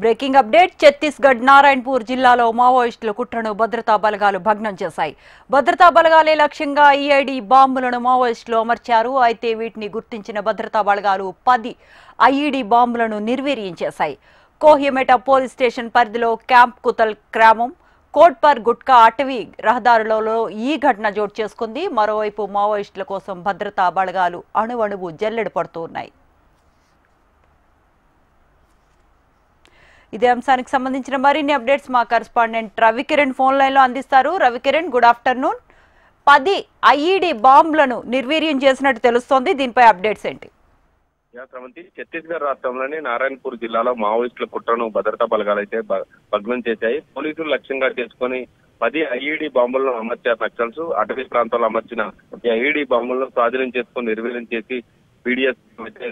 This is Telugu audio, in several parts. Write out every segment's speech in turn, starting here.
బ్రేకింగ్ అప్డేట్ ఛత్తీస్గఢ్ నారాయణపూర్ జిల్లాలో మావోయిస్టుల కుట్రను భద్రతా బలగాలు భగ్నం చేశాయి. భద్రతా బలగాలే లక్ష్యంగా ఈఐడి బాంబులను మావోయిస్టులు అమర్చారు. అయితే వీటిని గుర్తించిన భద్రతా బలగాలు 10 ఐఈడి బాంబులను నిర్వీర్యం చేశాయి. కోహిమెటా పోలీస్ స్టేషన్ పరిధిలో క్యాంప్ కుతల్ గ్రామం కోట్పర్ గుట్కా అటవీ రహదారులలో ఈ ఘటన చోటు చేసుకుంది. మరోవైపు మావోయిస్టుల కోసం భద్రతా బలగాలు అణువణువు జల్లెడ పడుతున్నాయి. ఇదే అంశానికి సంబంధించిన మరిన్ని అప్డేట్స్ మా కరెస్పాండెంట్ రవికిరణ్ ఫోన్ లైన్ లో అందిస్తారు. Ravikiran, good afternoon. 10 ఐఈడి బాంబులను నిర్వీర్యం చేసినట్టు తెలుస్తోంది. దీనిపై అప్డేట్స్ ఏంటి? ఛత్తీస్గఢ్ రాష్ట్రంలోని నారాయణపూర్ జిల్లాలో మావోయిస్టుల కుట్రను భద్రతా బలగాలు అయితే భగ్నం చేశాయి. పోలీసులు లక్ష్యంగా చేసుకుని 10 ఐఈడి బాంబులను అమర్చారు నక్సల్స్. అటవీ ప్రాంతంలో అమర్చిన ఈ ఐఈడి బాంబులను స్వాధీనం చేసుకుని నిర్వీర్యం చేసి పీడీఎస్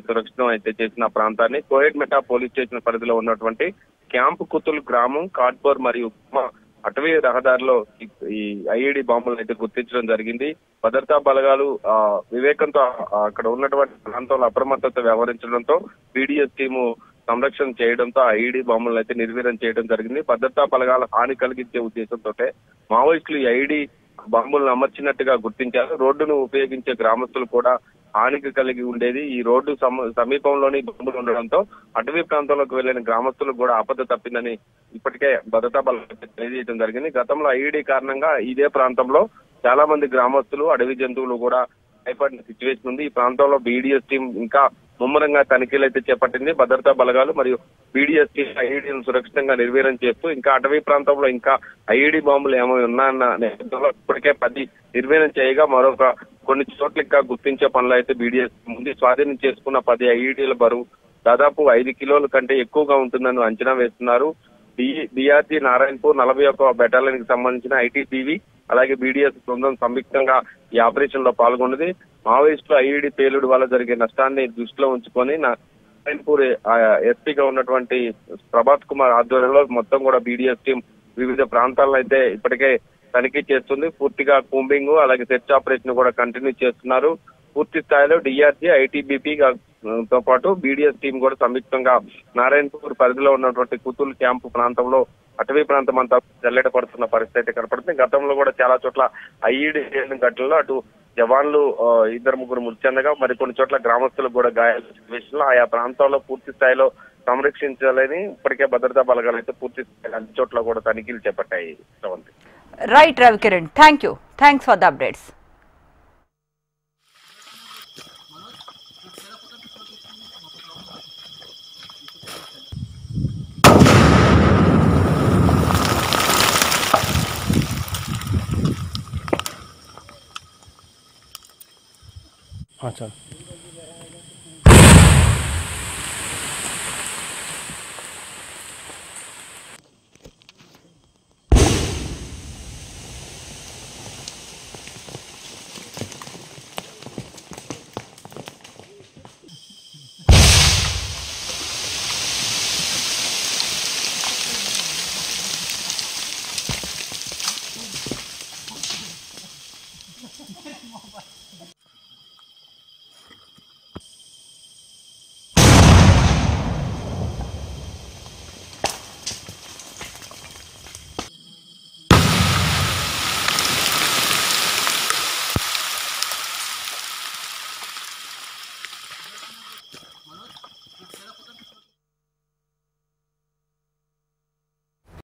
సురక్షితం అయితే చేసిన ప్రాంతాన్ని కోహిమెటా పోలీస్ స్టేషన్ పరిధిలో ఉన్నటువంటి క్యాంప్ కుతుల్ గ్రామం కాట్బోర్ మరియు అటవీ రహదారిలో ఈ ఐఈడి బాంబులను అయితే గుర్తించడం జరిగింది. భద్రతా బలగాలు వివేకంతో అక్కడ ఉన్నటువంటి ప్రాంతంలో అప్రమత్తత వ్యవహరించడంతో పీడీఎస్ టీము సంరక్షణ చేయడంతో ఐఈడి బాంబులను అయితే నిర్వీర్యం చేయడం జరిగింది. భద్రతా బలగాలు హాని కలిగించే ఉద్దేశంతో మావోయిస్టులు ఈ ఐఈడి బాంబులను అమర్చినట్టుగా గుర్తించారు. రోడ్డును ఉపయోగించే గ్రామస్తులు కూడా హానికి కలిగి ఉండేది. ఈ రోడ్డు సమీపంలోని బాంబులు ఉండడంతో అటవీ ప్రాంతంలోకి వెళ్లిన గ్రామస్తులకు కూడా ఆపద తప్పిందని ఇప్పటికే భద్రతా బలగాలు తెలియజేయడం జరిగింది. గతంలో ఐఈడి కారణంగా ఇదే ప్రాంతంలో చాలా మంది గ్రామస్తులు, అడవి జంతువులు కూడా భయపడిన సిచ్యువేషన్ ఉంది. ఈ ప్రాంతంలో బీడీఎస్ టీం ఇంకా ముమ్మరంగా తనిఖీలు అయితే చేపట్టింది. భద్రతా బలగాలు మరియు బీడీఎస్ టీం ఐఈడీలను సురక్షితంగా నిర్వీర్యం చేస్తూ ఇంకా అటవీ ప్రాంతంలో ఇంకా ఐఈడి బాంబులు ఏమైనా ఉన్నాయన్న నేపథ్యంలో ఇప్పటికే 10 నిర్వీర్యం చేయగా మరొక కొన్ని చోట్ల ఇంకా గుర్తించే పనులు అయితే బీడీఎస్ ముందు స్వాధీనం చేసుకున్న 10 ఐఈడీల బరువు దాదాపు 5 కిలోల కంటే ఎక్కువగా ఉంటుందని అంచనా వేస్తున్నారు. డిఆర్జీ నారాయణపూర్ 41వ బెటాలియన్ కి సంబంధించిన ఐటీబీవీ అలాగే బీడీఎస్ బృందం సంయుక్తంగా ఈ ఆపరేషన్ లో పాల్గొన్నది. మావోయిస్టులు ఐఈడి పేలుడు వల్ల జరిగే నష్టాన్ని దృష్టిలో ఉంచుకొని నారాయణపూర్ ఎస్పీగా ఉన్నటువంటి ప్రభాత్ కుమార్ ఆధ్వర్యంలో మొత్తం కూడా బీడీఎస్ టీం వివిధ ప్రాంతాలను అయితే ఇప్పటికే తనిఖీ చేస్తుంది. పూర్తిగా కూంబింగ్ అలాగే సెర్చ్ ఆపరేషన్ కూడా కంటిన్యూ చేస్తున్నారు. పూర్తి స్థాయిలో డిఆర్జీ ఐటీబీపీ తో పాటు బీడీఎస్ టీం కూడా సంయుక్తంగా నారాయణపూర్ పరిధిలో ఉన్నటువంటి కుతుల్ క్యాంపు ప్రాంతంలో అటవీ ప్రాంతం అంతా జల్లెడ పడుతున్న పరిస్థితి కనపడుతుంది. గతంలో కూడా చాలా చోట్ల ఐఈడి ఘటనలో అటు జవాన్లు 2-3 మృతి చెందగా మరికొన్ని చోట్ల గ్రామస్తులకు కూడా గాయాల సిచ్యువేషన్ లో ఆయా ప్రాంతాల్లో పూర్తి స్థాయిలో సంరక్షించాలని ఇప్పటికే భద్రతా బలగాలు అయితే పూర్తి స్థాయిలో అన్ని చోట్ల కూడా తనిఖీలు చేపట్టాయి. Right Ravikiran, thanks for the updates.